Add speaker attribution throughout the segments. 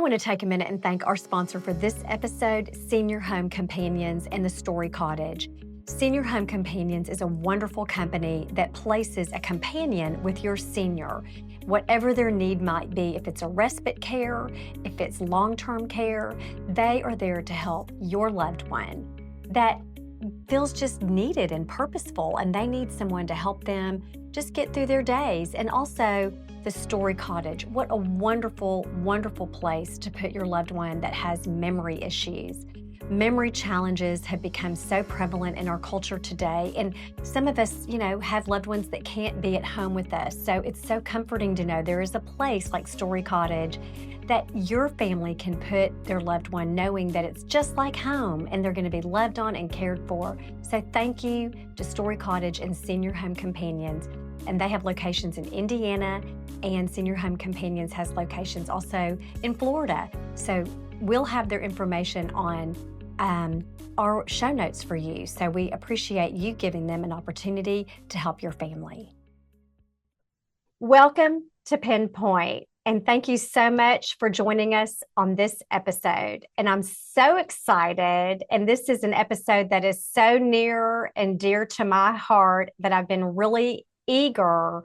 Speaker 1: want to take a minute and thank our sponsor for this episode, Senior Home Companions and the Story Cottage. Senior Home Companions is a wonderful company that places a companion with your senior, whatever their need might be. If it's a respite care, if it's long-term care, they are there to help your loved one that feels just needed and purposeful, and they need someone to help them just get through their days. And also the Story Cottage. What a wonderful, wonderful place to put your loved one that has memory issues. Memory challenges have become so prevalent in our culture today, and some of us, have loved ones that can't be at home with us. So it's so comforting to know there is a place like Story Cottage that your family can put their loved one knowing that it's just like home and they're going to be loved on and cared for. So thank you to Story Cottage and Senior Home Companions. And they have locations in Indiana, and Senior Home Companions has locations also in Florida. So we'll have their information on our show notes for you. So we appreciate you giving them an opportunity to help your family. Welcome to PENPOINT, and thank you so much for joining us on this episode. And I'm so excited, and this is an episode that is so near and dear to my heart that I've been really eager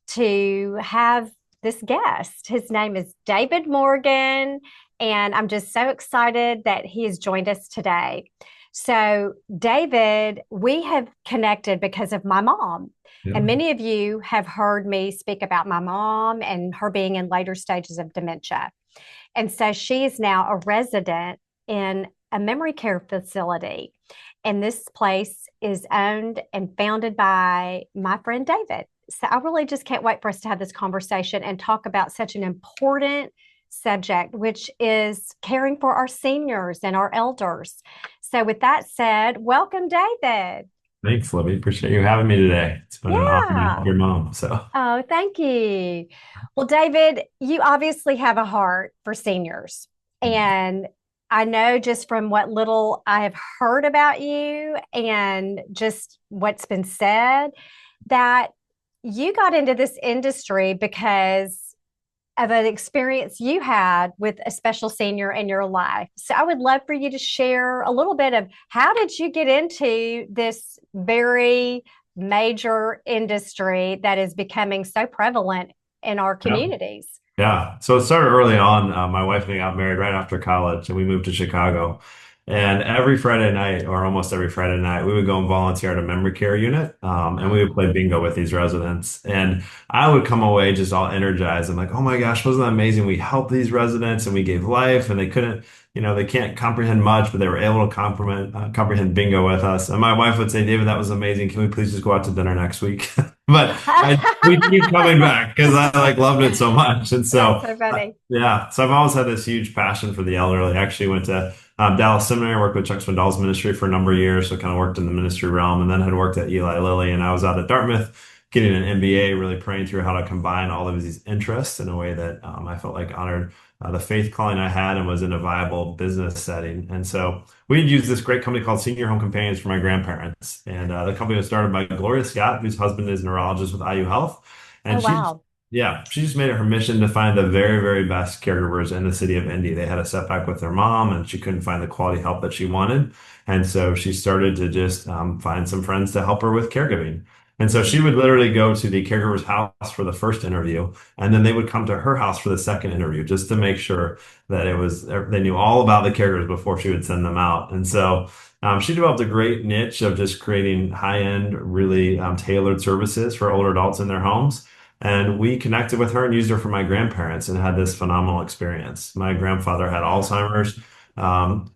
Speaker 1: to have this guest. His name is David Morgan, and I'm just so excited that he has joined us today. So, David, we have connected because of my mom. Yeah. And many of you have heard me speak about my mom and her being in later stages of dementia. And so she is now a resident in a memory care facility. And this place is owned and founded by my friend David. So I really just can't wait for us to have this conversation and talk about such an important subject, which is caring for our seniors and our elders. So with that said, welcome, David.
Speaker 2: Thanks, Libby. Appreciate you having me today. It's been an honor to help your mom.
Speaker 1: Oh, thank you. Well, David, you obviously have a heart for seniors. And I know just from what little I have heard about you and just what's been said, that you got into this industry because of an experience you had with a special senior in your life. So I would love for you to share a little bit of how did you get into this very major industry that is becoming so prevalent in our communities?
Speaker 2: Yeah. So it started early on. My wife and I got married right after college, and we moved to Chicago. And every Friday night, or almost every Friday night, we would go and volunteer at a memory care unit, and we would play bingo with these residents. And I would come away just all energized. I'm like, oh my gosh, wasn't that amazing? We helped these residents and we gave life, and they couldn't, they can't comprehend much, but they were able to comprehend bingo with us. And my wife would say, David, that was amazing. Can we please just go out to dinner next week? But we keep coming back because I loved it so much. And so,
Speaker 1: so funny.
Speaker 2: Yeah. So I've always had this huge passion for the elderly. I actually went to Dallas Seminary, worked with Chuck Swindoll's ministry for a number of years. So kind of worked in the ministry realm, and then had worked at Eli Lilly. And I was out at Dartmouth getting an MBA, really praying through how to combine all of these interests in a way that I felt like honored the faith calling I had and was in a viable business setting. And so we had used this great company called Senior Home Companions for my grandparents. And the company was started by Gloria Scott, whose husband is a neurologist with IU Health. And
Speaker 1: wow.
Speaker 2: She just made it her mission to find the very, very best caregivers in the city of Indy. They had a setback with their mom, and she couldn't find the quality help that she wanted. And so she started to just find some friends to help her with caregiving. And so she would literally go to the caregiver's house for the first interview, and then they would come to her house for the second interview just to make sure that they knew all about the caregivers before she would send them out. And so she developed a great niche of just creating high-end, really tailored services for older adults in their homes. And we connected with her and used her for my grandparents and had this phenomenal experience. My grandfather had Alzheimer's,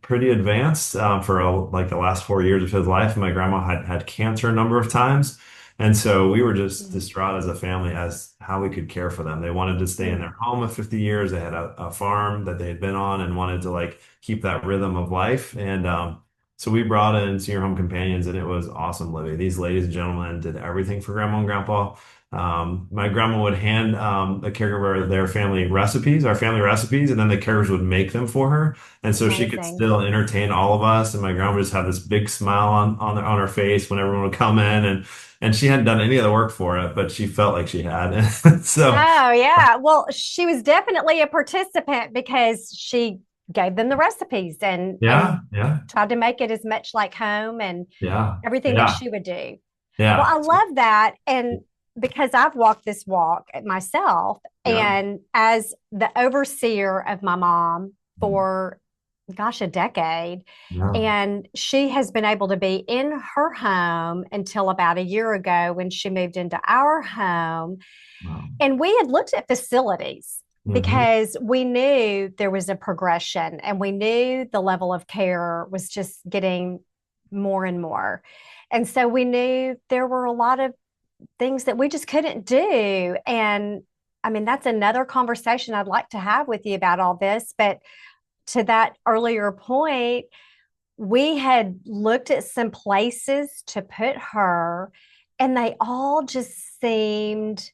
Speaker 2: pretty advanced for the last 4 years of his life. My grandma had cancer a number of times. And so we were just distraught as a family as how we could care for them. They wanted to stay in their home of 50 years. They had a farm that they had been on and wanted to keep that rhythm of life. And so we brought in Senior Home Companions, and it was awesome, Libby. These ladies and gentlemen did everything for Grandma and Grandpa. My grandma would hand the caregiver their family recipes, our family recipes, and then the caregivers would make them for her. And so she could
Speaker 1: Amazing.
Speaker 2: still entertain all of us. And my grandma would just have this big smile on her face when everyone would come in. And she hadn't done any of the work for it, but she felt like she had. So,
Speaker 1: Oh, yeah. Well, she was definitely a participant because she gave them the recipes and
Speaker 2: yeah, yeah,
Speaker 1: tried to make it as much like home and
Speaker 2: yeah,
Speaker 1: everything that
Speaker 2: yeah,
Speaker 1: she would do. Well,
Speaker 2: yeah,
Speaker 1: I love that. And because I've walked this walk myself,
Speaker 2: yeah,
Speaker 1: and as the overseer of my mom for, gosh, a decade,
Speaker 2: yeah.
Speaker 1: and she has been able to be in her home until about a year ago when she moved into our home.
Speaker 2: Wow.
Speaker 1: And we had looked at facilities
Speaker 2: Hmm.
Speaker 1: because we knew there was a progression and we knew the level of care was just getting more and more. And so we knew there were a lot of things that we just couldn't do. And I mean, that's another conversation I'd like to have with you about all this. But to that earlier point, we had looked at some places to put her, and they all just seemed,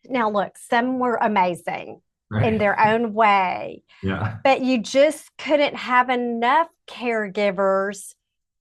Speaker 1: now look, some were amazing in
Speaker 2: Right.
Speaker 1: their own way,
Speaker 2: Yeah.
Speaker 1: but you just couldn't have enough caregivers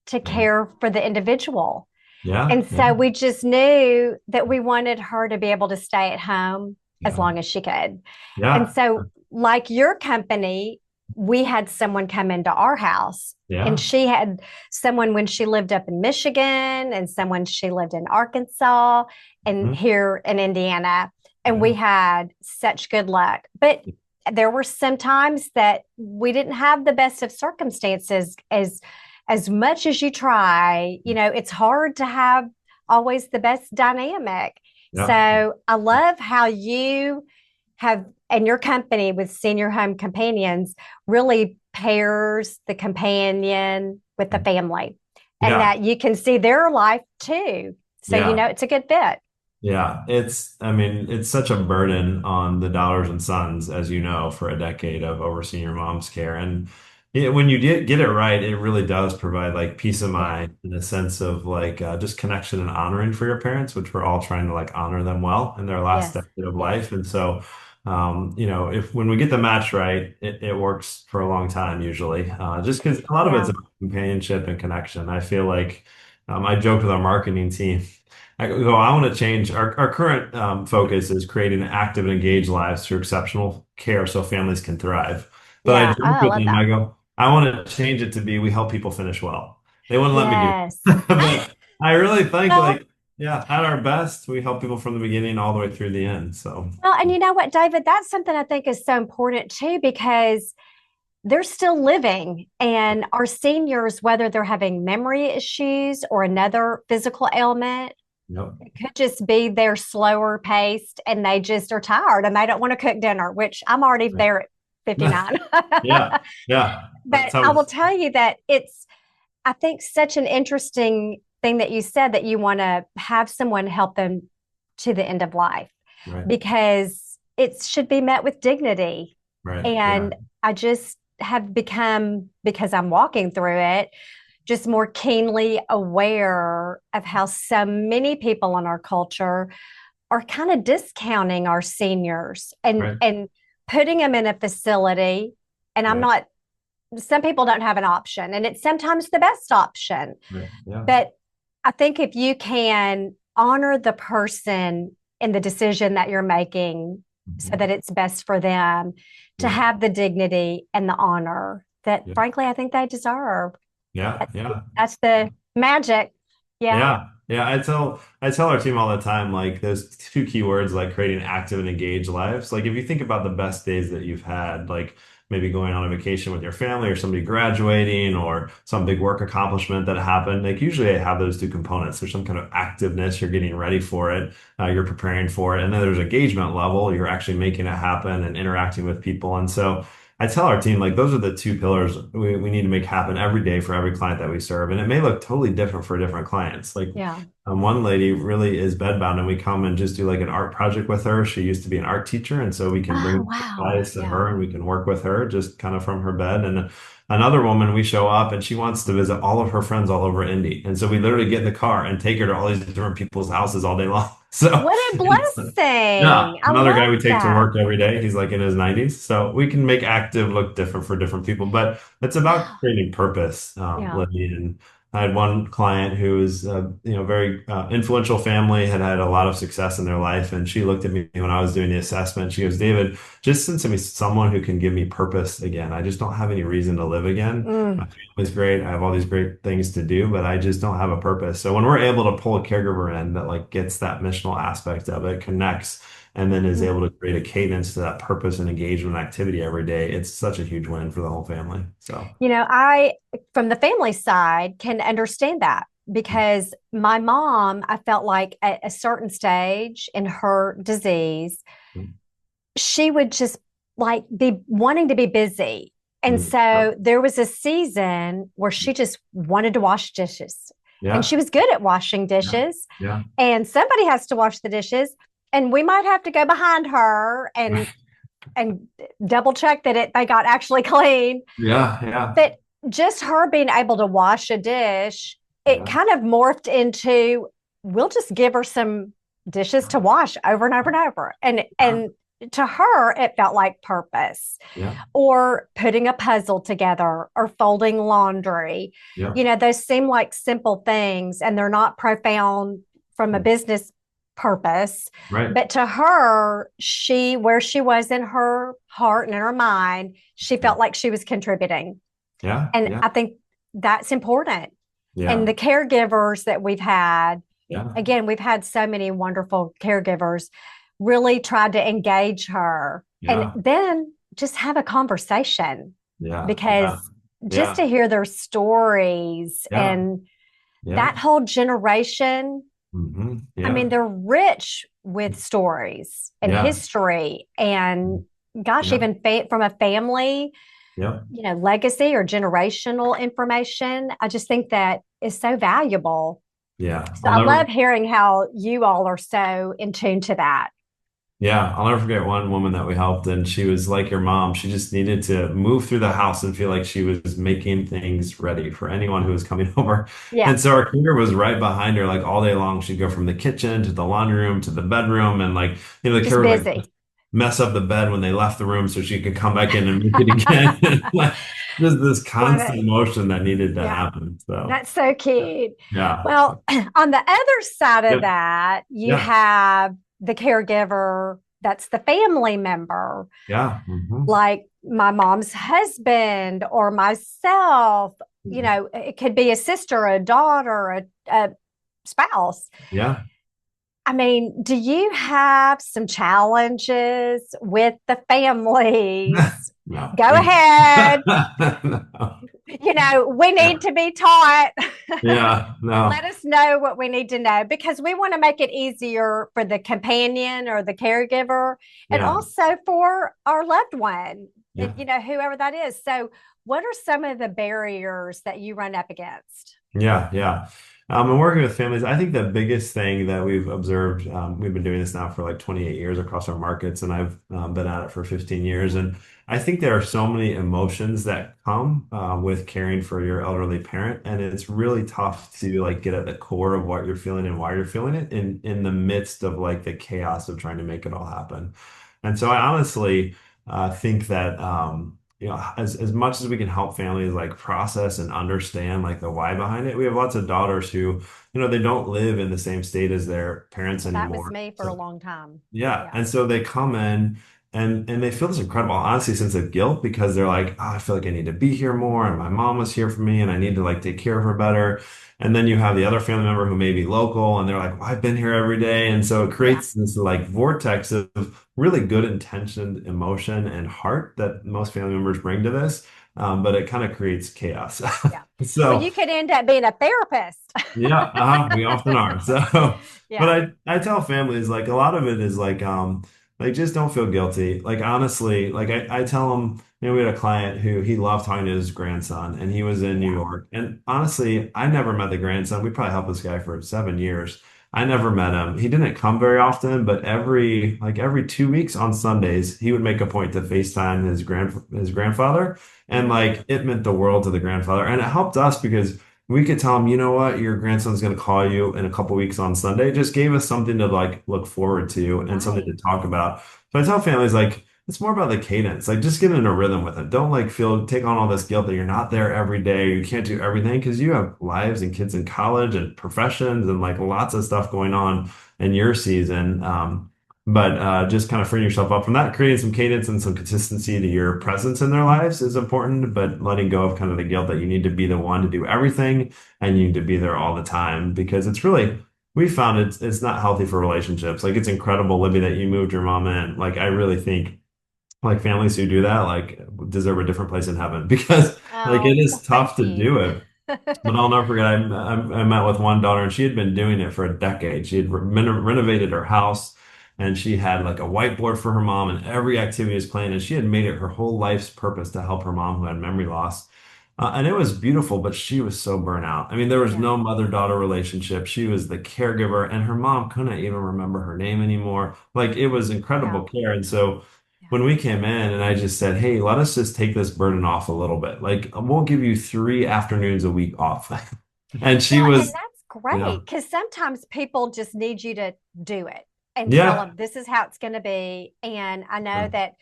Speaker 1: to
Speaker 2: Yeah.
Speaker 1: care for the individual.
Speaker 2: Yeah.
Speaker 1: And
Speaker 2: Yeah.
Speaker 1: so we just knew that we wanted her to be able to stay at home as
Speaker 2: Yeah.
Speaker 1: long as she could. And
Speaker 2: Yeah.
Speaker 1: so, like your company, we had someone come into our house, and
Speaker 2: Yeah.
Speaker 1: she had someone when she lived up in Michigan, and someone she lived in Arkansas, and
Speaker 2: Mhm.
Speaker 1: here in Indiana. And we
Speaker 2: Yeah.
Speaker 1: had such good luck. But there were some times that we didn't have the best of circumstances. As much as you try, it's hard to have always the best dynamic.
Speaker 2: Yeah.
Speaker 1: So I love how you have, and your company with Senior Home Companions really pairs the companion with the family, and
Speaker 2: Yeah.
Speaker 1: that you can see their life too. So,
Speaker 2: Yeah.
Speaker 1: it's a good fit.
Speaker 2: Yeah, I mean, it's such a burden on the dollars and cents, as you know, for a decade of overseeing your mom's care. And when you get it right, it really does provide like peace of
Speaker 1: Yeah.
Speaker 2: mind in a sense of like just connection and honoring for your parents, which we're all trying to like honor them well in their last
Speaker 1: Yes.
Speaker 2: decade of
Speaker 1: Yes.
Speaker 2: life. And so, if when we get the match right, it works for a long time usually. Just because a lot of it's
Speaker 1: Yeah.
Speaker 2: about companionship and connection. I feel like I joked with our marketing team. I want to change our current focus is creating active and engaged lives through exceptional care so families can thrive. But I
Speaker 1: Yeah. Oh,
Speaker 2: joke
Speaker 1: I
Speaker 2: with
Speaker 1: love
Speaker 2: them,
Speaker 1: that.
Speaker 2: I go, I want to change it to be we help people finish well. They wouldn't let me do
Speaker 1: Yes.
Speaker 2: that. But I really think
Speaker 1: Well,
Speaker 2: like, yeah, at our best, we help people from the beginning all the way through the end. So
Speaker 1: and you know what, David? That's something I think is so important too, because they're still living, and our seniors, whether they're having memory issues or another physical ailment,
Speaker 2: yep.
Speaker 1: it could just be they're slower paced and they just are tired and they don't want to cook dinner, which I'm already
Speaker 2: Right.
Speaker 1: there at 59.
Speaker 2: Yeah. Yeah. That's
Speaker 1: But
Speaker 2: how
Speaker 1: I will
Speaker 2: it's
Speaker 1: tell you that it's, I think, such an interesting thing that you said, that you want to have someone help them to the end of life,
Speaker 2: right.
Speaker 1: because it should be met with dignity.
Speaker 2: Right. Yeah.
Speaker 1: And I just have become, because I'm walking through it, just more keenly aware of how so many people in our culture are kind of discounting our seniors and
Speaker 2: Right.
Speaker 1: putting them in a facility. And I'm
Speaker 2: Right.
Speaker 1: not, some people don't have an option, and it's sometimes the best option.
Speaker 2: Right. Yeah.
Speaker 1: But I think if you can honor the person in the decision that you're making so
Speaker 2: Mhm.
Speaker 1: that it's best for them, to
Speaker 2: Yeah.
Speaker 1: have the dignity and the honor that,
Speaker 2: Yeah.
Speaker 1: frankly, I think they deserve.
Speaker 2: Yeah.
Speaker 1: That's,
Speaker 2: Yeah.
Speaker 1: that's the magic. Yeah.
Speaker 2: Yeah. Yeah. I tell our team all the time, like those two key words, like creating active and engaged lives. Like if you think about the best days that you've had, like maybe going on a vacation with your family or somebody graduating or some big work accomplishment that happened, like usually I have those two components. There's some kind of activeness, you're getting ready for it, you're preparing for it. And then there's engagement level, you're actually making it happen and interacting with people. And so I tell our team, like, those are the two pillars we need to make happen every day for every client that we serve. And it may look totally different for different clients. Like,
Speaker 1: Yeah.
Speaker 2: one lady really is bedbound, and we come and just do like an art project with her. She used to be an art teacher, and so we can
Speaker 1: Oh,
Speaker 2: bring
Speaker 1: wow.
Speaker 2: supplies to
Speaker 1: Yeah.
Speaker 2: her and we can work with her just kind of from her bed. And another woman, we show up and she wants to visit all of her friends all over Indy. And so we literally get in the car and take her to all these different people's houses all day long. So
Speaker 1: What a
Speaker 2: it's, yeah,
Speaker 1: blessing. I
Speaker 2: another
Speaker 1: love
Speaker 2: guy we take to
Speaker 1: that.
Speaker 2: work every day. He's like in his 90s. So we can make active look different for different people, but it's about
Speaker 1: Wow.
Speaker 2: creating purpose,
Speaker 1: Yeah.
Speaker 2: Libby. And I had one client who was, very influential family, had had a lot of success in their life. And she looked at me when I was doing the assessment. She goes, David, just send to me someone who can give me purpose again. I just don't have any reason to live again. My
Speaker 1: Mm.
Speaker 2: family's great. I have all these great things to do, but I just don't have a purpose. So when we're able to pull a caregiver in that like gets that missional aspect of it, connects, and then is able to create a cadence to that purpose and engagement activity every day, it's such a huge win for the whole family. So
Speaker 1: I, from the family side, can understand that because my mom, I felt like at a certain stage in her disease, she would just like be wanting to be busy. And
Speaker 2: yeah,
Speaker 1: so there was a season where she just wanted to wash dishes. And she
Speaker 2: yeah,
Speaker 1: was good at washing
Speaker 2: yeah,
Speaker 1: dishes.
Speaker 2: yeah,
Speaker 1: And somebody has to wash the dishes. And we might have to go behind her and double check that they got actually clean.
Speaker 2: yeah, yeah,
Speaker 1: But just her being able to wash a dish, it
Speaker 2: yeah,
Speaker 1: kind of morphed into we'll just give her some dishes to wash over and over and over.
Speaker 2: yeah,
Speaker 1: And to her, it felt like purpose
Speaker 2: yeah,
Speaker 1: or putting a puzzle together or folding laundry.
Speaker 2: yeah,
Speaker 1: Those seem like simple things and they're not profound from a business purpose.
Speaker 2: right.
Speaker 1: But to her, where she was in her heart and in her mind, she
Speaker 2: Yeah,
Speaker 1: felt like she was contributing.
Speaker 2: yeah,
Speaker 1: And
Speaker 2: yeah,
Speaker 1: I think that's important. And
Speaker 2: yeah,
Speaker 1: the caregivers that we've had,
Speaker 2: yeah,
Speaker 1: again, we've had so many wonderful caregivers, really tried to engage her and
Speaker 2: yeah,
Speaker 1: then just have a conversation
Speaker 2: yeah, yeah,
Speaker 1: because just
Speaker 2: yeah,
Speaker 1: to hear their stories
Speaker 2: yeah,
Speaker 1: and
Speaker 2: yeah,
Speaker 1: that whole generation, I mean,
Speaker 2: yeah,
Speaker 1: they're rich with stories and
Speaker 2: yeah,
Speaker 1: history and gosh,
Speaker 2: yeah,
Speaker 1: even from a family,
Speaker 2: yeah,
Speaker 1: legacy or generational information. I just think that is so valuable.
Speaker 2: yeah.
Speaker 1: So I love hearing how you all are so in tune to that.
Speaker 2: Yeah, I'll never forget one woman that we helped, and she was like your mom. She just needed to move through the house and feel like she was making things ready for anyone who was coming over.
Speaker 1: Yeah,
Speaker 2: And so our cleaner was right behind her, like all day long. She'd go from the kitchen to the laundry room to the bedroom, and like, the
Speaker 1: just
Speaker 2: caregiver would like
Speaker 1: busy.
Speaker 2: mess up the bed when they left the room so she could come back in and make it again. And, like, just this
Speaker 1: Love
Speaker 2: constant
Speaker 1: it.
Speaker 2: motion that needed to
Speaker 1: Yeah,
Speaker 2: happen. So
Speaker 1: that's so cute.
Speaker 2: yeah.
Speaker 1: Well, on the other side of
Speaker 2: Yep.
Speaker 1: that, you
Speaker 2: Yeah.
Speaker 1: have the caregiver that's the family member,
Speaker 2: Yeah.
Speaker 1: like my mom's husband or myself. It could be a sister, a daughter, a spouse.
Speaker 2: Yeah.
Speaker 1: I mean, do you have some challenges with the families?
Speaker 2: No.
Speaker 1: Go ahead.
Speaker 2: No.
Speaker 1: We
Speaker 2: Yeah.
Speaker 1: need to be taught.
Speaker 2: Yeah.
Speaker 1: Let
Speaker 2: No.
Speaker 1: us know what we need to know because we want to make it easier for the companion or the caregiver and
Speaker 2: Yeah.
Speaker 1: also for our loved one,
Speaker 2: Yeah.
Speaker 1: whoever that is. So, what are some of the barriers that you run up against?
Speaker 2: Yeah, yeah. And working with families, I think the biggest thing that we've observed, we've been doing this now for like 28 years across our markets, and I've been at it for 15 years. And I think there are so many emotions that come with caring for your elderly parent, and it's really tough to like get at the core of what you're feeling and why you're feeling it in the midst of like the chaos of trying to make it all happen. And so I honestly think that as much as we can help families like process and understand like the why behind it, we have lots of daughters who, they don't live in the same state as their parents
Speaker 1: That was
Speaker 2: anymore.
Speaker 1: me for a
Speaker 2: So
Speaker 1: long time.
Speaker 2: yeah,
Speaker 1: Yeah.
Speaker 2: and so they come in and they feel this incredible, honestly, sense of guilt because they're like, oh, I feel like I need to be here more, and my mom was here for me, and I need to like take care of her better. And then you have the other family member who may be local, and they're like, well, I've been here every day, and so it
Speaker 1: Yeah.
Speaker 2: creates this like vortex of really good intentioned emotion and heart that most family members bring to this, but it kind of creates chaos.
Speaker 1: Yeah. Well,
Speaker 2: So.
Speaker 1: you could end up being a therapist.
Speaker 2: Yeah, we often are. So, but
Speaker 1: Yeah.
Speaker 2: I tell families like a lot of it is like just don't feel guilty. Like honestly, like I tell them, we had a client who he loved talking to his grandson and he was in New
Speaker 1: Yeah.
Speaker 2: York. And honestly, I never met the grandson. We probably helped this guy for 7 years. I never met him. He didn't come very often, but every 2 weeks on Sundays, he would make a point to FaceTime his grandfather. And
Speaker 1: Mm-hmm.
Speaker 2: like it meant the world to the grandfather. And it helped us because we could tell them, you know what, your grandson's going to call you in a couple weeks on Sunday. It just gave us something to like look forward to and something
Speaker 1: Right.
Speaker 2: to talk about. So I tell families like it's more about the cadence. Like just get in a rhythm with it. Don't like take on all this guilt that you're not there every day. You can't do everything because you have lives and kids in college and professions and like lots of stuff going on in your season. But just kind of freeing yourself up from that, creating some cadence and some consistency to your presence in their lives is important, but letting go of kind of the guilt that you need to be the one to do everything and you need to be there all the time because it's really, we found it's not healthy for relationships. Like it's incredible, Libby, that you moved your mom in. Like I really think like families who do that like deserve a different place in heaven because like it
Speaker 1: Oh,
Speaker 2: is
Speaker 1: well,
Speaker 2: tough
Speaker 1: thank
Speaker 2: to
Speaker 1: you.
Speaker 2: do it. But I'll never forget, I met with one daughter and she had been doing it for a decade. She had renovated her house and she had like a whiteboard for her mom and every activity was planned. And she had made it her whole life's purpose to help her mom who had memory loss. And it was beautiful, but she was so burnt out. I mean, there was
Speaker 1: Yeah.
Speaker 2: no mother-daughter relationship. She was the caregiver and her mom couldn't even remember her name anymore. Like it was
Speaker 1: Yeah.
Speaker 2: incredible care. And so
Speaker 1: Yeah.
Speaker 2: when we came in and I just said, hey, let us just take this burden off a little bit. Like, we'll give you 3 afternoons a week off. And she
Speaker 1: Well, and
Speaker 2: was,
Speaker 1: that's
Speaker 2: you know,
Speaker 1: great because sometimes people just need you to do it and tell
Speaker 2: yeah,
Speaker 1: them this is how it's going to be. And I know that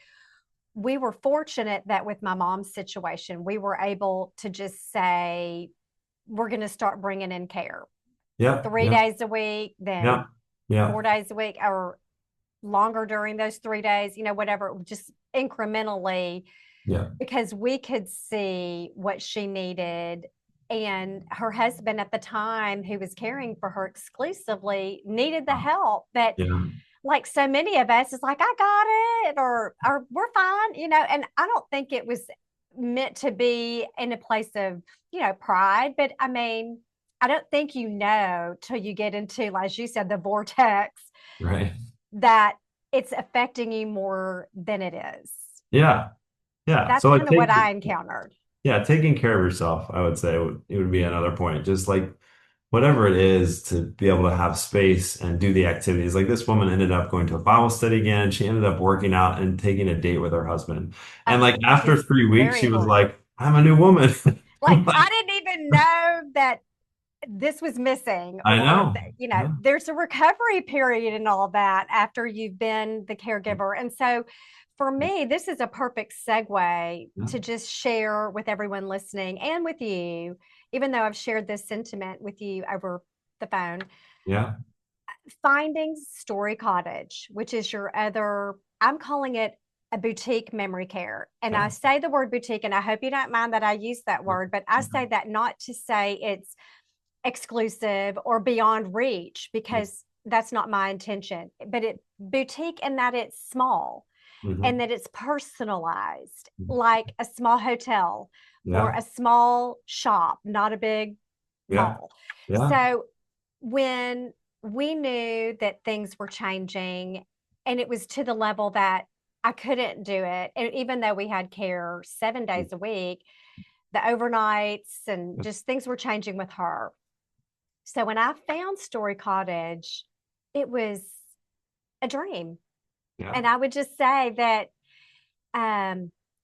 Speaker 1: we were fortunate that with my mom's situation, we were able to just say, we're going to start bringing in care
Speaker 2: yeah,
Speaker 1: 3 days a week, then
Speaker 2: yeah, yeah,
Speaker 1: 4 days a week, or longer during those 3 days, whatever, just incrementally,
Speaker 2: yeah,
Speaker 1: because we could see what she needed. And her husband at the time, who was caring for her exclusively, needed the help that,
Speaker 2: yeah,
Speaker 1: like so many of us, is like, I got it, or we're fine, and I don't think it was meant to be in a place of, pride, but I mean, I don't think till you get into, like you said, the vortex,
Speaker 2: right.
Speaker 1: that it's affecting you more than it is.
Speaker 2: Yeah, yeah.
Speaker 1: That's
Speaker 2: So like
Speaker 1: kind of what I encountered.
Speaker 2: yeah, taking care of yourself, I would say it would be another point. Just like whatever it is to be able to have space and do the activities. Like this woman ended up going to a Bible study again. She ended up working out and taking a date with her husband. And like
Speaker 1: Which
Speaker 2: after
Speaker 1: is
Speaker 2: 3 weeks,
Speaker 1: very
Speaker 2: she was
Speaker 1: important.
Speaker 2: like, I'm a new woman.
Speaker 1: Like,
Speaker 2: I'm like,
Speaker 1: I didn't even know that this was missing,
Speaker 2: I
Speaker 1: or
Speaker 2: know. Yeah.
Speaker 1: there's a recovery period and all that after you've been the caregiver. And so for me, this is a perfect segue
Speaker 2: Yeah.
Speaker 1: to just share with everyone listening and with you, even though I've shared this sentiment with you over the phone.
Speaker 2: Yeah.
Speaker 1: Finding Story Cottage, which is your other, I'm calling it a boutique memory care. And I
Speaker 2: Yeah.
Speaker 1: say the word boutique, and I hope you don't mind that I use that word, but I say that not to say it's exclusive or beyond reach, because that's not my intention, but it boutique in that it's small and
Speaker 2: Mhm.
Speaker 1: that it's personalized, like a small hotel or
Speaker 2: Yeah.
Speaker 1: a small shop, not a big
Speaker 2: Yeah.
Speaker 1: mall.
Speaker 2: Yeah.
Speaker 1: So when we knew that things were changing, and it was to the level that I couldn't do it, and even though we had care 7 days a week, the overnights and just things were changing with her. So when I found Story Cottage, it was a dream.
Speaker 2: Yeah.
Speaker 1: And I would just say that,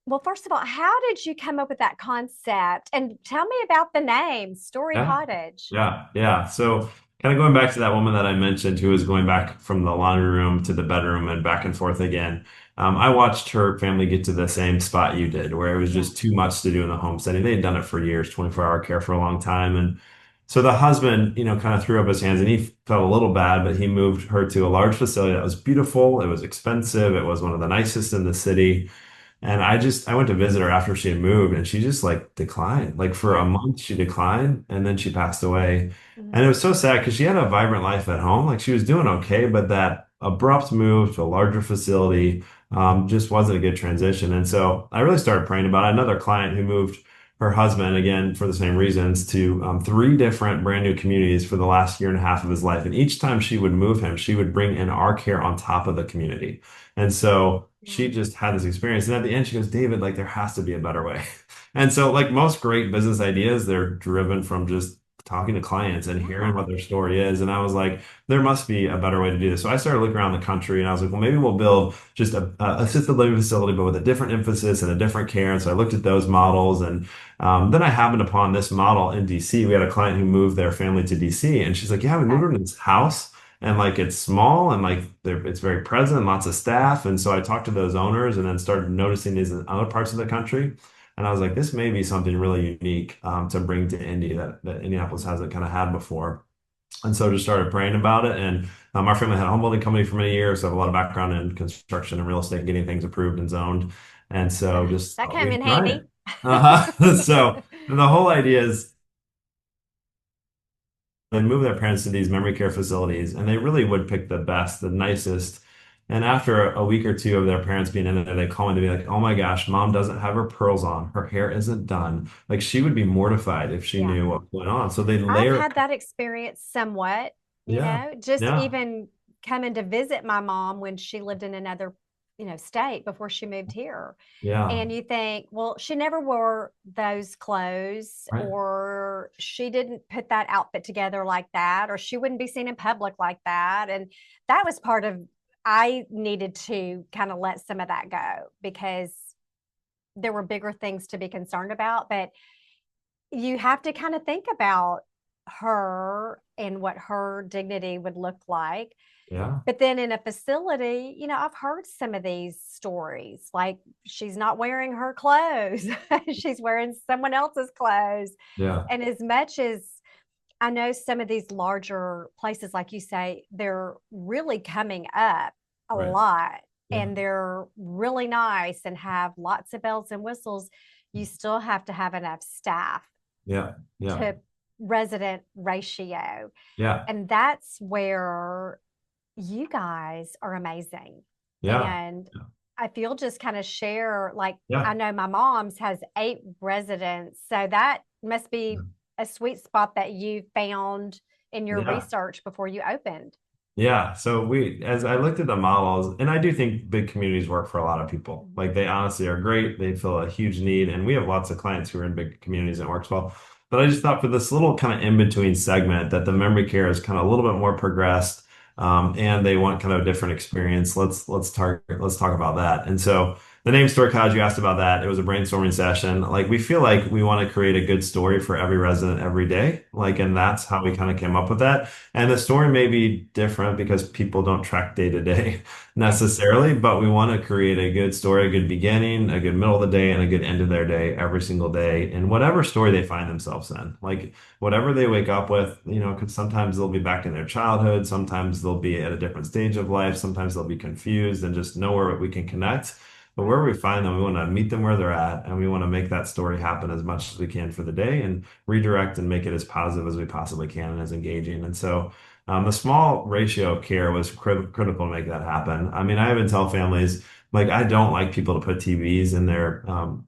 Speaker 1: well, first of all, how did you come up with that concept? And tell me about the name, Story
Speaker 2: Yeah.
Speaker 1: Cottage.
Speaker 2: Yeah, yeah. So kind of going back to that woman that I mentioned who was going back from the laundry room to the bedroom and back and forth again. I watched her family get to the same spot you did, where it was
Speaker 1: Yeah.
Speaker 2: just too much to do in the home setting. They had done it for years, 24-hour care for a long time. And so the husband, kind of threw up his hands and he felt a little bad, but he moved her to a large facility that was beautiful. It was expensive. It was one of the nicest in the city. And I went to visit her after she had moved and she just like declined. Like for a
Speaker 1: Yeah.
Speaker 2: month, she declined and then she passed away. And
Speaker 1: Mhm.
Speaker 2: it was so sad because she had a vibrant life at home. Like she was doing okay, but that abrupt move to a larger facility just wasn't a good transition. And so I really started praying about it. Another client who moved her husband, again, for the same reasons, to 3 different brand new communities for the last year and a half of his life. And each time she would move him, she would bring in our care on top of the community. And so
Speaker 1: Yeah.
Speaker 2: she just had this experience. And at the end, she goes, David, like there has to be a better way. And so, like most great business ideas, they're driven from just talking to clients and hearing
Speaker 1: Yeah.
Speaker 2: what their story is. And I was like, there must be a better way to do this. So I started looking around the country and I was like, well, maybe we'll build just a assisted living facility, but with a different emphasis and a different care. And so I looked at those models. And then I happened upon this model in DC. We had a client who moved their family to DC. And she's like, yeah, we moved
Speaker 1: Okay.
Speaker 2: her to this house. And like it's small and like it's very present, lots of staff. And so I talked to those owners and then started noticing these in other parts of the country. And I was like, this may be something really unique to bring to Indy that Indianapolis hasn't kind of had before. And so just started praying about it. And our family had a home building company for many years, so I have a lot of background in construction and real estate, and getting things approved and zoned. And so just
Speaker 1: That
Speaker 2: thought
Speaker 1: came
Speaker 2: we'd
Speaker 1: in
Speaker 2: try
Speaker 1: handy.
Speaker 2: it. So the whole idea is they move their parents to these memory care facilities, and they really would pick the best, the nicest. And after a week or two of their parents being in there, they call me to be like, "Oh my gosh, mom doesn't have her pearls on. Her hair isn't done." Like she would be mortified if she
Speaker 1: Yeah.
Speaker 2: knew what was going on. So they
Speaker 1: I've
Speaker 2: layer,
Speaker 1: had that experience somewhat,
Speaker 2: yeah,
Speaker 1: just
Speaker 2: yeah,
Speaker 1: even coming to visit my mom when she lived in another, state before she moved here.
Speaker 2: yeah,
Speaker 1: And you think, well, she never wore those clothes,
Speaker 2: right,
Speaker 1: or she didn't put that outfit together like that, or she wouldn't be seen in public like that. And that was part of, I needed to kind of let some of that go because there were bigger things to be concerned about. But you have to kind of think about her and what her dignity would look like.
Speaker 2: yeah,
Speaker 1: But then in a facility, I've heard some of these stories like she's not wearing her clothes, she's wearing someone else's clothes.
Speaker 2: yeah,
Speaker 1: And as much as I know some of these larger places, like you say, they're really coming up a
Speaker 2: right,
Speaker 1: lot
Speaker 2: yeah,
Speaker 1: and they're really nice and have lots of bells and whistles. You still have to have enough staff
Speaker 2: yeah, yeah,
Speaker 1: to resident ratio.
Speaker 2: yeah,
Speaker 1: And that's where you guys are amazing.
Speaker 2: yeah,
Speaker 1: And I feel just kind of share, like,
Speaker 2: yeah,
Speaker 1: I know my mom's has 8 residents. So that must be
Speaker 2: yeah.
Speaker 1: a sweet spot that you found in your
Speaker 2: Yeah.
Speaker 1: research before you opened.
Speaker 2: Yeah, so as I looked at the models, and I do think big communities work for a lot of people.
Speaker 1: Mhm.
Speaker 2: Like they honestly are great. They fill a huge need, and we have lots of clients who are in big communities and it works well. But I just thought for this little kind of in-between segment that the memory care is kind of a little bit more progressed, and they want kind of a different experience. Let's talk about that. And so the name Story Cottage, you asked about that. It was a brainstorming session. Like we feel like we want to create a good story for every resident every day. Like, and that's how we kind of came up with that. And the story may be different because people don't track day to day necessarily, but we want to create a good story, a good beginning, a good middle of the day, and a good end of their day every single day in whatever story they find themselves in. Like whatever they wake up with, because sometimes they'll be back in their childhood, sometimes they'll be at a different stage of life, sometimes they'll be confused and just know where we can connect. But wherever we find them, we want to meet them where they're at, and we want to make that story happen as much as we can for the day and redirect and make it as positive as we possibly can and as engaging. And so the small ratio of care was critical to make that happen. I mean, I even tell families, like, I don't like people to put TVs in their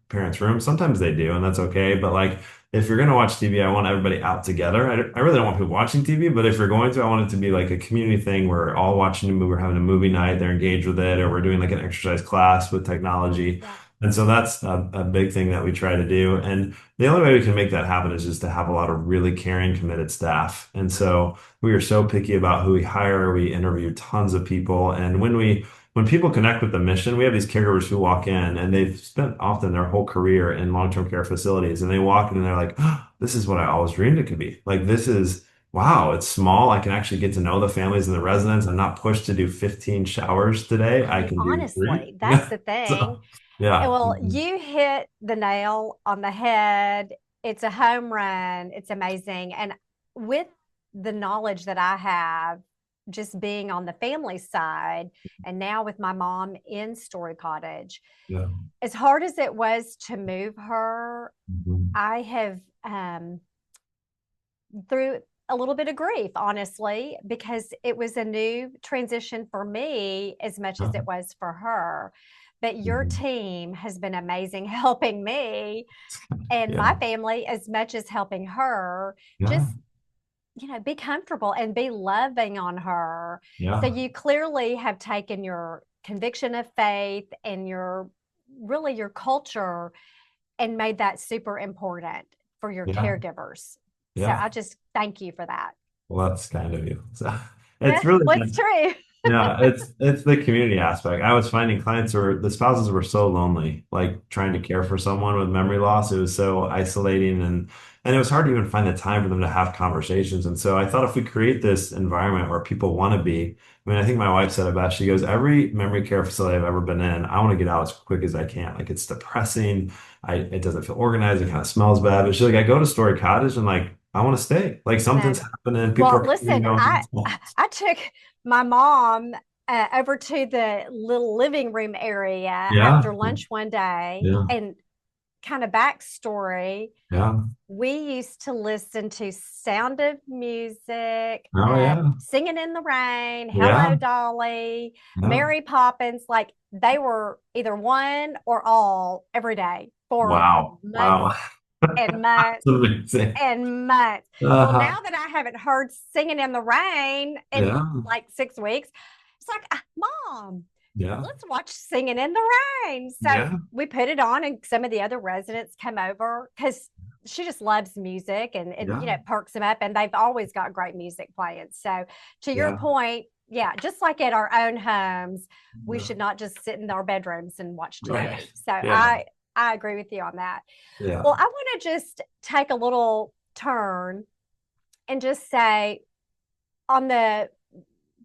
Speaker 2: parents' room. Sometimes they do, and that's okay. But like, if you're going to watch TV, I want everybody out together. I really don't want people watching TV, but if you're going to, I want it to be like a community thing where we're all watching a movie, we're having a movie night, they're engaged with it, or we're doing like an exercise class with technology.
Speaker 1: Yeah.
Speaker 2: And so that's a big thing that we try to do. And the only way we can make that happen is just to have a lot of really caring, committed staff. And so we are so picky about who we hire. We interview tons of people. And when people connect with the mission, we have these caregivers who walk in and they've spent often their whole career in long-term care facilities. And they walk in and they're like, oh, this is what I always dreamed it could be. Like, this is, wow, it's small. I can actually get to know the families and the residents. I'm not pushed to do 15 showers today.
Speaker 1: I
Speaker 2: I
Speaker 1: mean,
Speaker 2: can do three.
Speaker 1: honestly, that's
Speaker 2: Yeah.
Speaker 1: the thing.
Speaker 2: So, yeah.
Speaker 1: Well, you hit the nail on the head. It's a home run. It's amazing. And with the knowledge that I have, just being on the family side, and now with my mom in Story Cottage,
Speaker 2: Yeah.
Speaker 1: as hard as it was to move her,
Speaker 2: Mhm.
Speaker 1: I have through a little bit of grief, honestly, because it was a new transition for me as much
Speaker 2: Yeah.
Speaker 1: as it was for her. But your
Speaker 2: Mhm.
Speaker 1: team has been amazing helping me and
Speaker 2: Yeah.
Speaker 1: my family as much as helping her
Speaker 2: Yeah.
Speaker 1: just, be comfortable and be loving on her. So
Speaker 2: Yeah.
Speaker 1: you clearly have taken your conviction of faith and your culture and made that super important for your
Speaker 2: Yeah.
Speaker 1: caregivers. So
Speaker 2: Yeah.
Speaker 1: I just thank you for that.
Speaker 2: Well, that's kind of you. So it's
Speaker 1: Yeah,
Speaker 2: really
Speaker 1: well, it's true.
Speaker 2: yeah, it's the community aspect. I was finding the spouses were so lonely, like trying to care for someone with memory loss. It was so isolating and it was hard to even find the time for them to have conversations. And so I thought if we create this environment where people want to be, I mean, I think my wife said it best. She goes, every memory care facility I've ever been in, I want to get out as quick as I can. Like it's depressing. It doesn't feel organized. It kind of smells bad. But she's like, I go to Story Cottage and like I want to stay. Like
Speaker 1: I
Speaker 2: something's
Speaker 1: know.
Speaker 2: happening. People
Speaker 1: Well,
Speaker 2: are coming and
Speaker 1: listen,
Speaker 2: going.
Speaker 1: I took my mom over to the little living room area
Speaker 2: Yeah.
Speaker 1: after lunch one day,
Speaker 2: Yeah.
Speaker 1: and kind of backstory.
Speaker 2: Yeah.
Speaker 1: We used to listen to Sound of Music,
Speaker 2: Oh yeah.
Speaker 1: Singing in the Rain,
Speaker 2: Yeah.
Speaker 1: Hello Dolly,
Speaker 2: Yeah.
Speaker 1: Mary Poppins. Like they were either one or all every day for
Speaker 2: Wow.
Speaker 1: months
Speaker 2: Wow.
Speaker 1: and
Speaker 2: That's
Speaker 1: months
Speaker 2: amazing.
Speaker 1: and months. Well,
Speaker 2: Uh-huh.
Speaker 1: now that I haven't heard Singing in the Rain in
Speaker 2: Yeah.
Speaker 1: like 6 weeks, it's like, Mom,
Speaker 2: Yeah.
Speaker 1: let's watch Singing in the Rain. So
Speaker 2: Yeah.
Speaker 1: we put it on, and some of the other residents come over because she just loves music, and
Speaker 2: Yeah.
Speaker 1: it perks them up, and they've always got great music playing. So to your
Speaker 2: Yeah.
Speaker 1: point, yeah, just like at our own homes, we
Speaker 2: Yeah.
Speaker 1: should not just sit in our bedrooms and watch TV.
Speaker 2: Right.
Speaker 1: So
Speaker 2: Yeah.
Speaker 1: I agree with you on that.
Speaker 2: Yeah.
Speaker 1: Well, I want to just take a little turn and just say, on the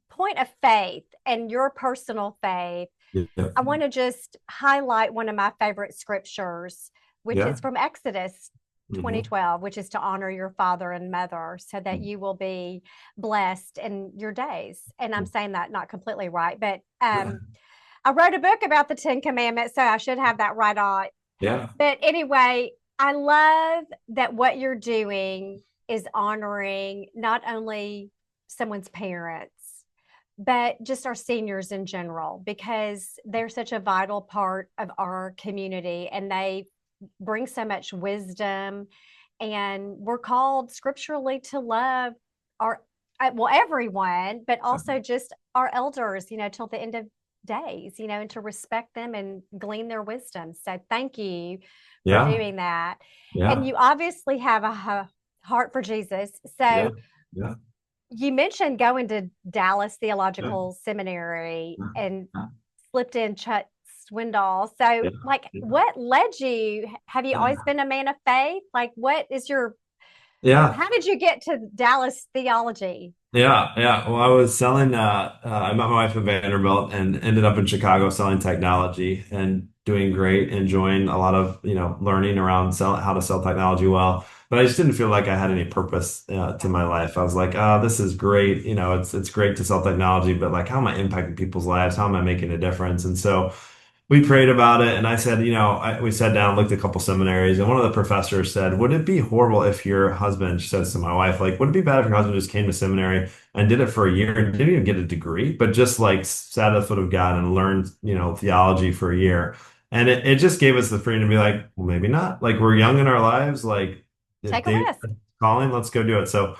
Speaker 1: point of faith and your personal faith,
Speaker 2: Yeah.
Speaker 1: I want to just highlight one of my favorite scriptures, which
Speaker 2: Yeah.
Speaker 1: is from Exodus
Speaker 2: Hmm.
Speaker 1: 2012, which is to honor your father and mother so that
Speaker 2: Hmm.
Speaker 1: you will be blessed in your days. And I'm saying that not completely right, but I wrote a book about the Ten Commandments, so I should have that right on.
Speaker 2: Yeah.
Speaker 1: But anyway, I love that what you're doing is honoring not only someone's parents, but just our seniors in general, because they're such a vital part of our community and they bring so much wisdom. And we're called scripturally to love our, well, everyone, but also just our elders, till the end of days, and to respect them and glean their wisdom. So thank you for
Speaker 2: Yeah.
Speaker 1: doing that. And
Speaker 2: Yeah.
Speaker 1: you obviously have a heart for Jesus.
Speaker 2: Yeah.
Speaker 1: So
Speaker 2: Yeah.
Speaker 1: you mentioned going to Dallas
Speaker 2: Yeah.
Speaker 1: Theological Seminary
Speaker 2: Yeah.
Speaker 1: and slipped in Chuck Swindoll. So,
Speaker 2: Yeah.
Speaker 1: like,
Speaker 2: Yeah.
Speaker 1: what led you? Have you always been a man of faith? Like, what is your,
Speaker 2: Yeah.
Speaker 1: how did you get to Dallas theology?
Speaker 2: Yeah, yeah. Well, I was selling, I met my wife at Vanderbilt and ended up in Chicago selling technology and doing great, enjoying a lot of, learning around how to sell technology well. But I just didn't feel like I had any purpose, to
Speaker 1: Yeah.
Speaker 2: my life. I was like, this is great. It's great to sell technology, but like, how am I impacting people's lives? How am I making a difference? And so we prayed about it, and I said, we sat down, looked at a couple seminaries, and one of the professors said, "Would it be horrible if your husband," she says to my wife, like, "would it be bad if your husband just came to seminary and did it for a year and didn't even get a degree, but just like sat at the foot of God and learned, theology for a year?" And it just gave us the freedom to be like, well, maybe not. Like we're young in our lives, like if
Speaker 1: Take a
Speaker 2: David's
Speaker 1: risk.
Speaker 2: calling, let's go do it. So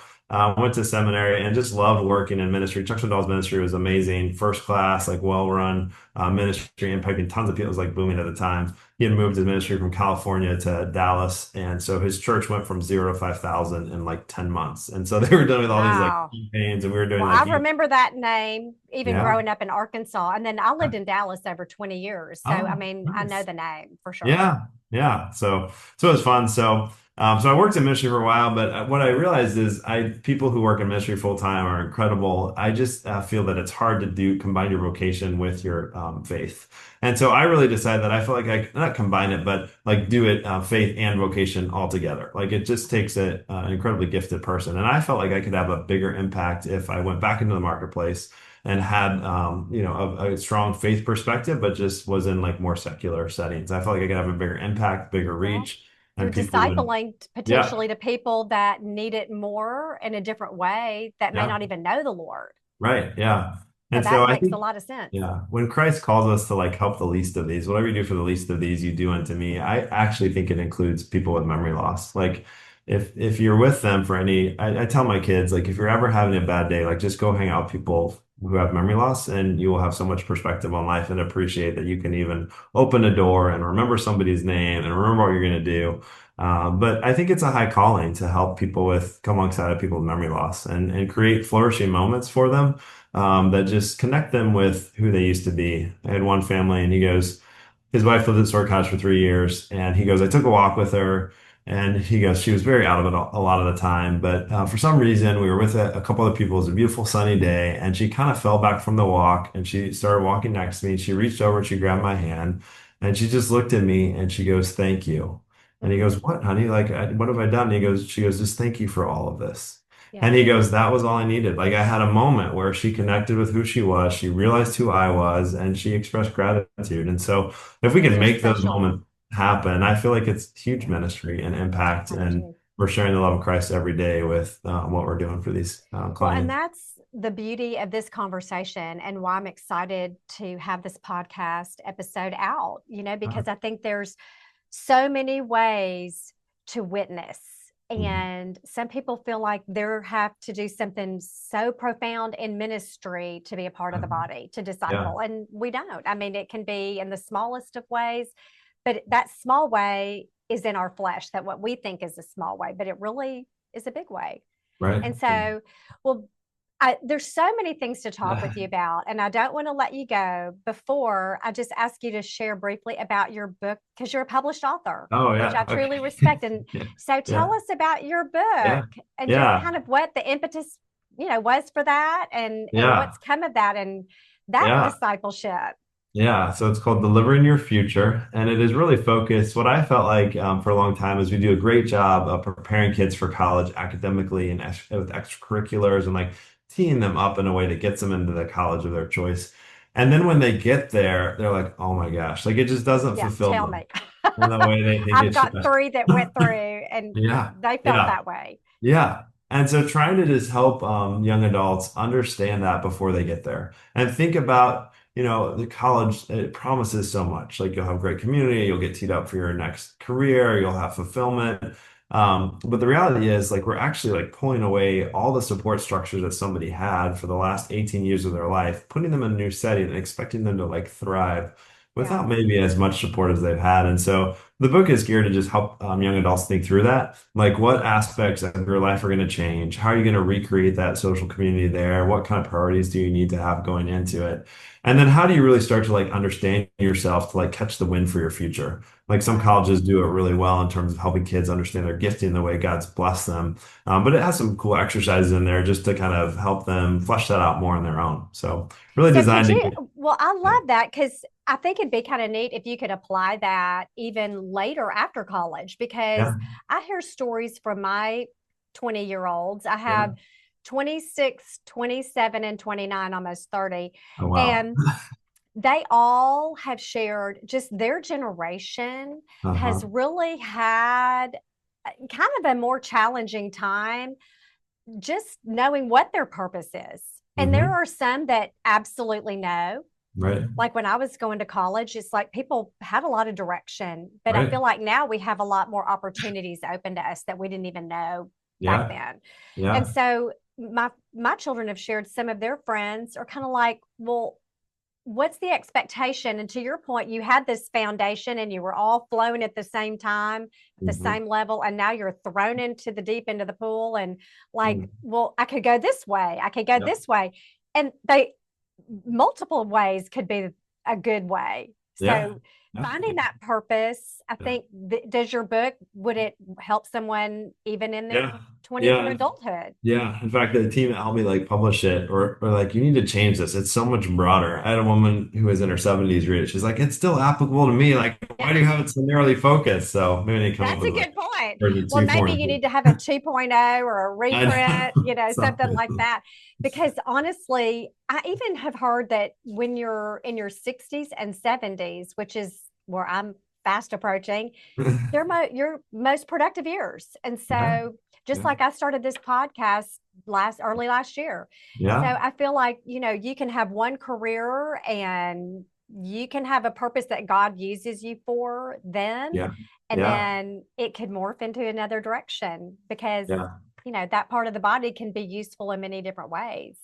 Speaker 2: went to seminary and just loved working in ministry. Chuck Swindoll's ministry was amazing, first class, like well run ministry, impacting tons of people. It was like booming at the time. He had moved his ministry from California to Dallas, and so his church went from 0 to 5,000 in like 10 months. And so they were doing with all these like
Speaker 1: Wow.
Speaker 2: campaigns, and we were doing
Speaker 1: Well,
Speaker 2: like
Speaker 1: I remember that name even
Speaker 2: yeah,
Speaker 1: growing up in Arkansas. And then I lived in Dallas over 20 years. So, I
Speaker 2: oh
Speaker 1: mean, I know
Speaker 2: nice.
Speaker 1: the name for sure.
Speaker 2: Yeah, yeah. So it was fun. So I worked in ministry for a while, but what I realized is people who work in ministry full time are incredible. I just feel that it's hard to combine your vocation with your faith. And so I really decided that I feel like I not combine it, but like do it faith and vocation all together. Like it just takes an incredibly gifted person. And I felt like I could have a bigger impact if I went back into the marketplace and had a strong faith perspective, but just was in like more secular settings. I felt like I could have a bigger impact, bigger
Speaker 1: Well,
Speaker 2: reach,
Speaker 1: you're
Speaker 2: and people would,
Speaker 1: discipling
Speaker 2: yeah,
Speaker 1: potentially to people that need it more in a different way that may
Speaker 2: yeah,
Speaker 1: not even know the Lord.
Speaker 2: right, yeah.
Speaker 1: So
Speaker 2: And so
Speaker 1: that
Speaker 2: I
Speaker 1: makes a
Speaker 2: think,
Speaker 1: lot of sense.
Speaker 2: yeah, when Christ calls us to like help the least of these, whatever you do for the least of these, you do unto me. I actually think it includes people with memory loss. Like if you're with them for I tell my kids, like if you're ever having a bad day, like just go hang out with people who have memory loss and you will have so much perspective on life and appreciate that you can even open a door and remember somebody's name and remember what you're going to do. But I think it's a high calling to help people come alongside of people with memory loss and create flourishing moments for them that just connect them with who they used to be. I had one family, and his wife lived in Sword Cottage for 3 years, and he goes, I took a walk with her, and he goes, she was very out of it a lot of the time, but for some reason, we were with a couple of people. It was a beautiful sunny day, and she kind of fell back from the walk, and she started walking next to me. She reached over, and she grabbed my hand, and she just looked at me, and she goes, "Thank you." And he
Speaker 1: Mhm.
Speaker 2: goes, "What, honey? Like, what have I done?" And she goes, "Just thank you for all of this."
Speaker 1: Yeah.
Speaker 2: And he goes, "That was all I needed. Like, I had a moment where she connected with who she was, she realized who I was, and she expressed gratitude." And so, if we can
Speaker 1: Those are
Speaker 2: make those
Speaker 1: special.
Speaker 2: moments happen, I feel like it's huge
Speaker 1: Yeah,
Speaker 2: ministry and impact,
Speaker 1: I
Speaker 2: and
Speaker 1: do.
Speaker 2: we're sharing the love of Christ every day with what we're doing for these
Speaker 1: Well, and
Speaker 2: clients.
Speaker 1: that's the beauty of this conversation and why I'm excited to have this podcast episode out,
Speaker 2: Uh,
Speaker 1: because I think there's so many ways to witness.
Speaker 2: mhm.
Speaker 1: And some people feel like they have to do something so profound in ministry to be a part of
Speaker 2: Uh,
Speaker 1: the body, to
Speaker 2: yeah,
Speaker 1: disciple. And we don't. I mean, it can be in the smallest of ways, but that small way is in our flesh, that what we think is a small way, but it really is a big way.
Speaker 2: right.
Speaker 1: And so, well, there's so many things to talk with you about, and I don't want to let you go before I just ask you to share briefly about your book, because you're a published author,
Speaker 2: Oh
Speaker 1: which
Speaker 2: yeah.
Speaker 1: I truly
Speaker 2: Okay.
Speaker 1: respect. And
Speaker 2: Yeah.
Speaker 1: so tell
Speaker 2: Yeah.
Speaker 1: us about your book
Speaker 2: Yeah.
Speaker 1: and just
Speaker 2: Yeah.
Speaker 1: kind of what the impetus, was for that, and
Speaker 2: Yeah.
Speaker 1: what's come of that and that
Speaker 2: Yeah.
Speaker 1: discipleship.
Speaker 2: Yeah, so it's called Delivering Your Future, and it is really focused. What I felt like for a long time is we do a great job of preparing kids for college academically and with extracurriculars and like teeing them up in a way that gets them into the college of their choice. And then when they get there, they're like, "Oh my gosh!" Like it just doesn't
Speaker 1: Yeah,
Speaker 2: fulfill
Speaker 1: tell
Speaker 2: them
Speaker 1: me.
Speaker 2: in the way they think
Speaker 1: I've
Speaker 2: it should.
Speaker 1: got three that went through and
Speaker 2: Yeah,
Speaker 1: they felt
Speaker 2: yeah.
Speaker 1: that way.
Speaker 2: Yeah. And so trying to just help young adults understand that before they get there and think about, the college, it promises so much. Like you'll have great community, you'll get teed up for your next career, you'll have fulfillment. But the reality is like we're actually like pulling away all the support structures that somebody had for the last 18 years of their life, putting them in a new setting and expecting them to like thrive
Speaker 1: Yeah.
Speaker 2: without maybe as much support as they've had. And so the book is geared to just help young adults think through that. Like, what aspects of your life are going to change? How are you going to recreate that social community there? What kind of priorities do you need to have going into it? And then how do you really start to like understand yourself to like catch the wind for your future? Like some
Speaker 1: Right.
Speaker 2: colleges do it really well in terms of helping kids understand their gifting the way God's blessed them. But it has some cool exercises in there just to kind of help them flesh that out more on their own. So really
Speaker 1: So could
Speaker 2: designed to
Speaker 1: you,
Speaker 2: get,
Speaker 1: well, I
Speaker 2: yeah,
Speaker 1: love that because I think it'd be kind of neat if you could apply that even later after college, because
Speaker 2: yeah,
Speaker 1: I hear stories from my 20-year-olds. I
Speaker 2: yeah.
Speaker 1: have 26, 27, and 29, almost 30.
Speaker 2: Oh, wow.
Speaker 1: And they all have shared just their generation has
Speaker 2: Uh-huh.
Speaker 1: really had kind of a more challenging time just knowing what their purpose is. And there
Speaker 2: Hmm.
Speaker 1: are some that absolutely know.
Speaker 2: Right.
Speaker 1: Like when I was going to college, it's like people had a lot of direction, but I
Speaker 2: Right.
Speaker 1: feel like now we have a lot more opportunities open to us that we didn't even know back
Speaker 2: Yeah.
Speaker 1: then. And
Speaker 2: Yeah.
Speaker 1: so my children have shared, some of their friends are kind of like, well, what's the expectation? And to your point, you had this foundation and you were all flowing at the same time, at the
Speaker 2: Hmm.
Speaker 1: same level, and now you're thrown into the deep end of the pool and like,
Speaker 2: Mm.
Speaker 1: well, I could go this way, I could go
Speaker 2: Yep.
Speaker 1: this way. And they multiple ways could be a good way.
Speaker 2: Yeah.
Speaker 1: So
Speaker 2: Yeah.
Speaker 1: finding that purpose, I
Speaker 2: Yeah.
Speaker 1: think, does your book, would it help someone even in their
Speaker 2: Yeah.
Speaker 1: 20s or
Speaker 2: Yeah.
Speaker 1: adulthood?
Speaker 2: Yeah. In fact, the team that helped me like publish it or like, you need to change this. It's so much broader. I had a woman who was in her 70s read it. She's like, it's still applicable to me. Like, why do you
Speaker 1: Yeah.
Speaker 2: have it so narrowly focused? So maybe they come up
Speaker 1: That's a
Speaker 2: with like
Speaker 1: good point.
Speaker 2: version
Speaker 1: Well,
Speaker 2: 2, 4,
Speaker 1: maybe
Speaker 2: and
Speaker 1: you
Speaker 2: 5.
Speaker 1: need to have a 2.0 or a
Speaker 2: I
Speaker 1: reprint,
Speaker 2: know.
Speaker 1: something like
Speaker 2: Something.
Speaker 1: that. Because honestly, I even have heard that when you're in your 60s and 70s, which is where I'm fast approaching, they're your most productive years. And
Speaker 2: Yeah.
Speaker 1: so just
Speaker 2: Yeah.
Speaker 1: like I started this podcast early last year. So
Speaker 2: Yeah.
Speaker 1: I feel like, you can have one career and you can have a purpose that God uses you for then,
Speaker 2: Yeah.
Speaker 1: and
Speaker 2: Yeah.
Speaker 1: then it could morph into another direction because,
Speaker 2: Yeah.
Speaker 1: that part of the body can be useful in many different ways.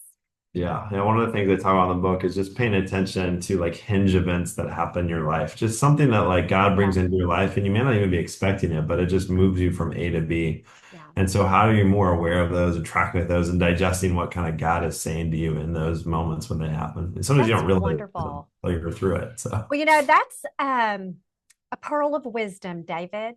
Speaker 2: Yeah. Yeah. One of the things they talk about in the book is just paying attention to like hinge events that happen in your life. Just something that like God brings
Speaker 1: Yeah,
Speaker 2: into your life and you may not even be expecting it, but it just moves you from A to B.
Speaker 1: yeah.
Speaker 2: And so how are you more aware of those and tracking with those and digesting what kind of God is saying to you in those moments when they happen? And sometimes you
Speaker 1: That's
Speaker 2: don't realize it
Speaker 1: wonderful.
Speaker 2: until you're through it. So
Speaker 1: Well, that's a pearl of wisdom, David.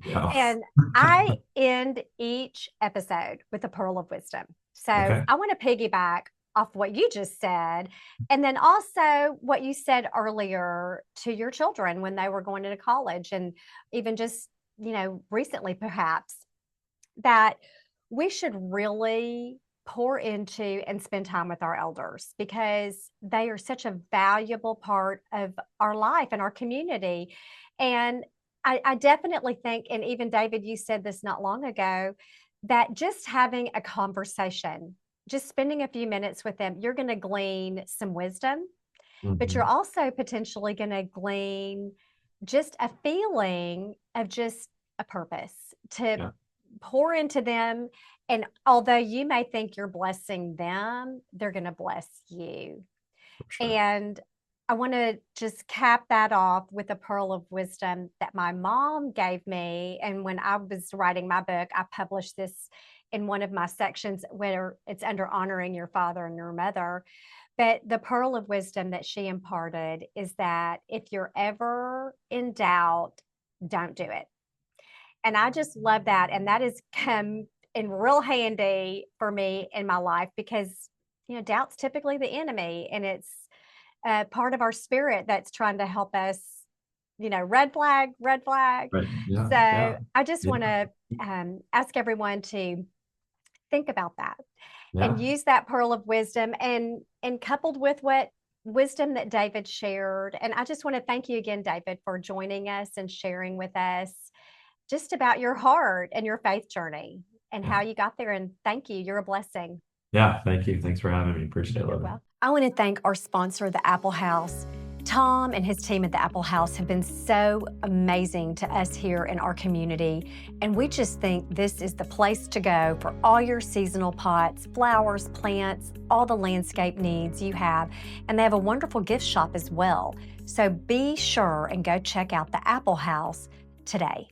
Speaker 2: yeah.
Speaker 1: And I end each episode with a pearl of wisdom. So
Speaker 2: Okay.
Speaker 1: I want to piggyback off what you just said. And then also what you said earlier to your children when they were going into college, and even just, recently perhaps, that we should really pour into and spend time with our elders because they are such a valuable part of our life and our community. And I definitely think, and even David, you said this not long ago, that just having a conversation, just spending a few minutes with them, you're going to glean some wisdom, but you're
Speaker 2: Mhm.
Speaker 1: also potentially going to glean just a feeling of just a purpose to
Speaker 2: Yeah,
Speaker 1: pour into them. And although you may think you're blessing them, they're going to bless you.
Speaker 2: for sure.
Speaker 1: And I want to just cap that off with a pearl of wisdom that my mom gave me. And when I was writing my book, I published this in one of my sections where it's under honoring your father and your mother. But the pearl of wisdom that she imparted is that if you're ever in doubt, don't do it. And I just love that. And that has come in real handy for me in my life because, doubt's typically the enemy and it's part of our spirit that's trying to help us, red flag, red flag.
Speaker 2: Right. Yeah.
Speaker 1: So
Speaker 2: Yeah.
Speaker 1: I just
Speaker 2: Yeah.
Speaker 1: want to ask everyone to think about that and
Speaker 2: Yeah.
Speaker 1: use that pearl of wisdom and coupled with what wisdom that David shared. And I just want to thank you again, David, for joining us and sharing with us just about your heart and your faith journey and how
Speaker 2: Yeah.
Speaker 1: you got there. And thank you. You're a blessing.
Speaker 2: Yeah. Thank you. Thanks for having me. Appreciate it,
Speaker 1: You're
Speaker 2: Olivia.
Speaker 1: welcome. I want to thank our sponsor, the Apple House. Tom and his team at the Apple House have been so amazing to us here in our community. And we just think this is the place to go for all your seasonal pots, flowers, plants, all the landscape needs you have. And they have a wonderful gift shop as well. So be sure and go check out the Apple House today.